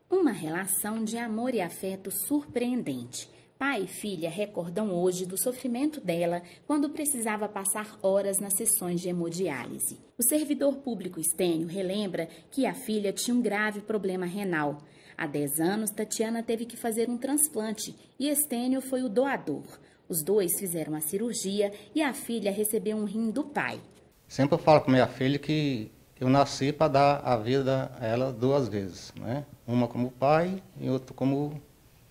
Uma relação de amor e afeto surpreendente. Pai e filha recordam hoje do sofrimento dela quando precisava passar horas nas sessões de hemodiálise. O servidor público Estênio relembra que a filha tinha um grave problema renal. Há 10 anos, Tatiana teve que fazer um transplante e Estênio foi o doador. Os dois fizeram a cirurgia e a filha recebeu um rim do pai. Sempre eu falo com minha filha que eu nasci para dar a vida a ela 2 vezes, né? Uma como pai e outra como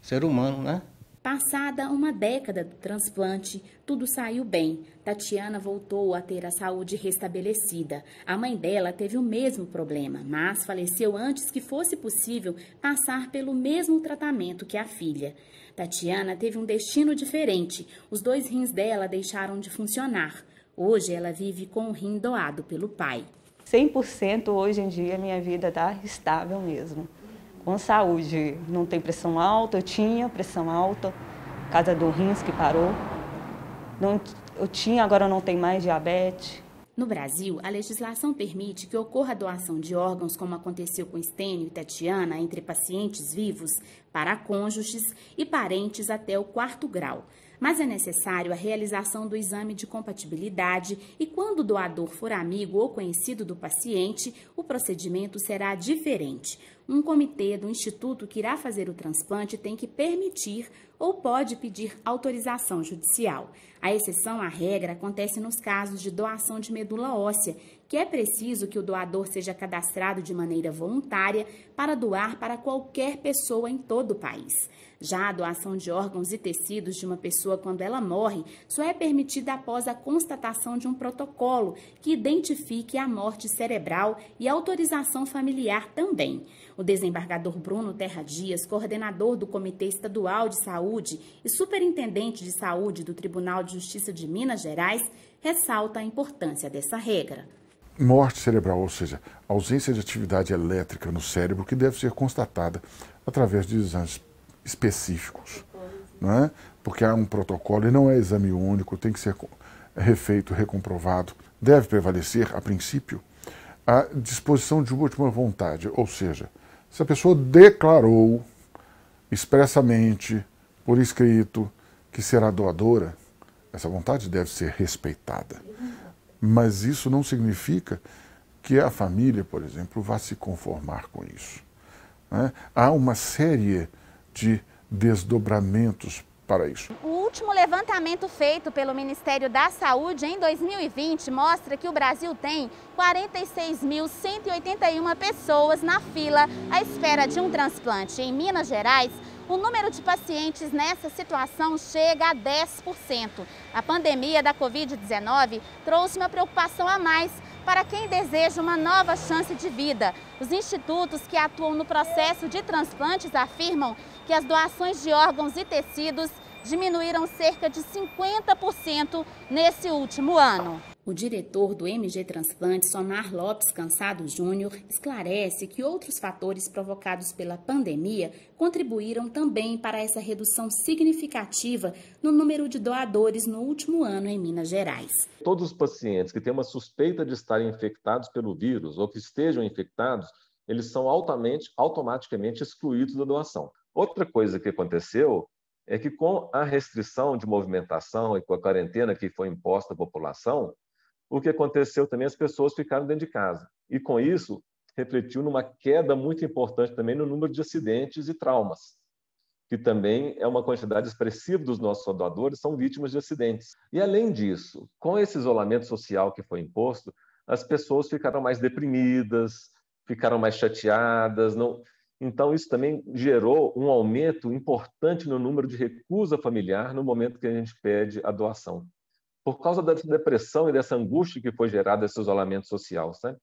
ser humano, né? Passada uma década do transplante, tudo saiu bem. Tatiana voltou a ter a saúde restabelecida. A mãe dela teve o mesmo problema, mas faleceu antes que fosse possível passar pelo mesmo tratamento que a filha. Tatiana teve um destino diferente. Os 2 rins dela deixaram de funcionar. Hoje ela vive com o rim doado pelo pai. 100% hoje em dia minha vida está estável mesmo. Com saúde, não tem pressão alta, eu tinha pressão alta, por causa do rins que parou. Eu tinha, agora não tem mais diabetes. No Brasil, a legislação permite que ocorra a doação de órgãos, como aconteceu com Estênio e Tatiana, entre pacientes vivos, para cônjuges e parentes até o 4º grau. Mas é necessário a realização do exame de compatibilidade e, quando o doador for amigo ou conhecido do paciente, o procedimento será diferente. Um comitê do instituto que irá fazer o transplante tem que permitir ou pode pedir autorização judicial. A exceção à regra acontece nos casos de doação de medula óssea, que é preciso que o doador seja cadastrado de maneira voluntária para doar para qualquer pessoa em todo o país. Já a doação de órgãos e tecidos de uma pessoa quando ela morre só é permitida após a constatação de um protocolo que identifique a morte cerebral e autorização familiar também. O desembargador Bruno Terra Dias, coordenador do Comitê Estadual de Saúde e superintendente de saúde do Tribunal de Justiça de Minas Gerais, ressalta a importância dessa regra. Morte cerebral, ou seja, ausência de atividade elétrica no cérebro, que deve ser constatada através de exames específicos, não é? Porque há um protocolo e não é exame único, tem que ser refeito, recomprovado. Deve prevalecer, a princípio, a disposição de última vontade, ou seja, se a pessoa declarou expressamente, por escrito, que será doadora, essa vontade deve ser respeitada. Mas isso não significa que a família, por exemplo, vá se conformar com isso, né? Há uma série de desdobramentos para isso. O último levantamento feito pelo Ministério da Saúde em 2020 mostra que o Brasil tem 46.181 pessoas na fila à espera de um transplante. Em Minas Gerais, o número de pacientes nessa situação chega a 10%. A pandemia da Covid-19 trouxe uma preocupação a mais para quem deseja uma nova chance de vida. Os institutos que atuam no processo de transplantes afirmam que as doações de órgãos e tecidos diminuíram cerca de 50% nesse último ano. O diretor do MG Transplante, Somar Lopes Cansado Júnior, esclarece que outros fatores provocados pela pandemia contribuíram também para essa redução significativa no número de doadores no último ano em Minas Gerais. Todos os pacientes que têm uma suspeita de estarem infectados pelo vírus ou que estejam infectados, eles são automaticamente excluídos da doação. Outra coisa que aconteceu é que, com a restrição de movimentação e com a quarentena que foi imposta à população, o que aconteceu também, as pessoas ficaram dentro de casa. E, com isso, refletiu numa queda muito importante também no número de acidentes e traumas, que também é uma quantidade expressiva dos nossos doadores, são vítimas de acidentes. E, além disso, com esse isolamento social que foi imposto, as pessoas ficaram mais deprimidas, ficaram mais chateadas, não... Então, isso também gerou um aumento importante no número de recusa familiar no momento que a gente pede a doação. Por causa dessa depressão e dessa angústia que foi gerada esse isolamento social, sabe?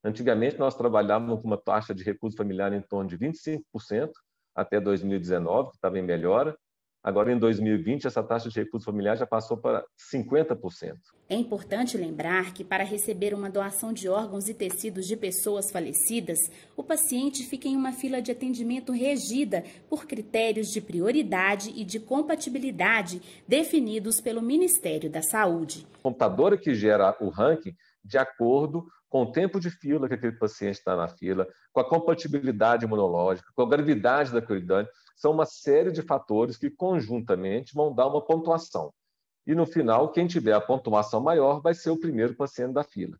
Antigamente, nós trabalhávamos com uma taxa de recusa familiar em torno de 25% até 2019, que estava em melhora. Agora, em 2020, essa taxa de recusa familiar já passou para 50%. É importante lembrar que, para receber uma doação de órgãos e tecidos de pessoas falecidas, o paciente fica em uma fila de atendimento regida por critérios de prioridade e de compatibilidade definidos pelo Ministério da Saúde. A computadora que gera o ranking de acordo com o tempo de fila que aquele paciente está na fila, com a compatibilidade imunológica, com a gravidade daquele dano. São uma série de fatores que conjuntamente vão dar uma pontuação. E no final, quem tiver a pontuação maior vai ser o primeiro paciente da fila.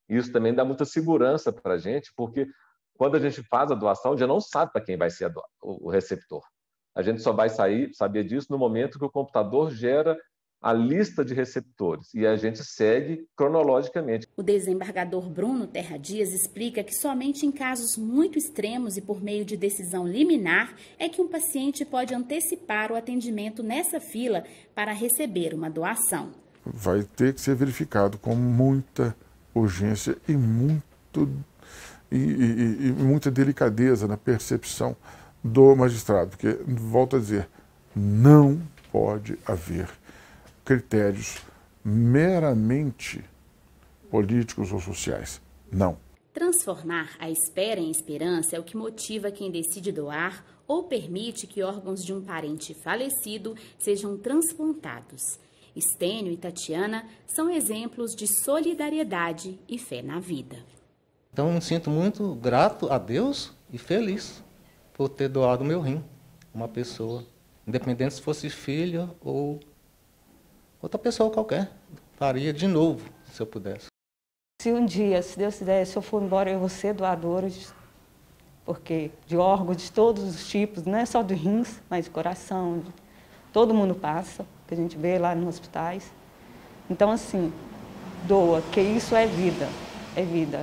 Isso também dá muita segurança para a gente, porque quando a gente faz a doação, a gente não sabe para quem vai ser o receptor. A gente só vai saber disso no momento que o computador gera a lista de receptores e a gente segue cronologicamente. O desembargador Bruno Terra Dias explica que somente em casos muito extremos e por meio de decisão liminar é que um paciente pode antecipar o atendimento nessa fila para receber uma doação. Vai ter que ser verificado com muita urgência e muita delicadeza na percepção do magistrado, porque, volto a dizer, não pode haver critérios meramente políticos ou sociais. Não. Transformar a espera em esperança é o que motiva quem decide doar ou permite que órgãos de um parente falecido sejam transplantados. Estênio e Tatiana são exemplos de solidariedade e fé na vida. Então, eu me sinto muito grato a Deus e feliz por ter doado meu rim a uma pessoa, independente se fosse filho ou outra pessoa qualquer. Faria de novo, se eu pudesse. Se um dia, se Deus quiser, se eu for embora, eu vou ser doadora, porque de órgãos de todos os tipos, não é só de rins, mas de coração, todo mundo passa, que a gente vê lá nos hospitais. Então, assim, doa, que isso é vida, é vida.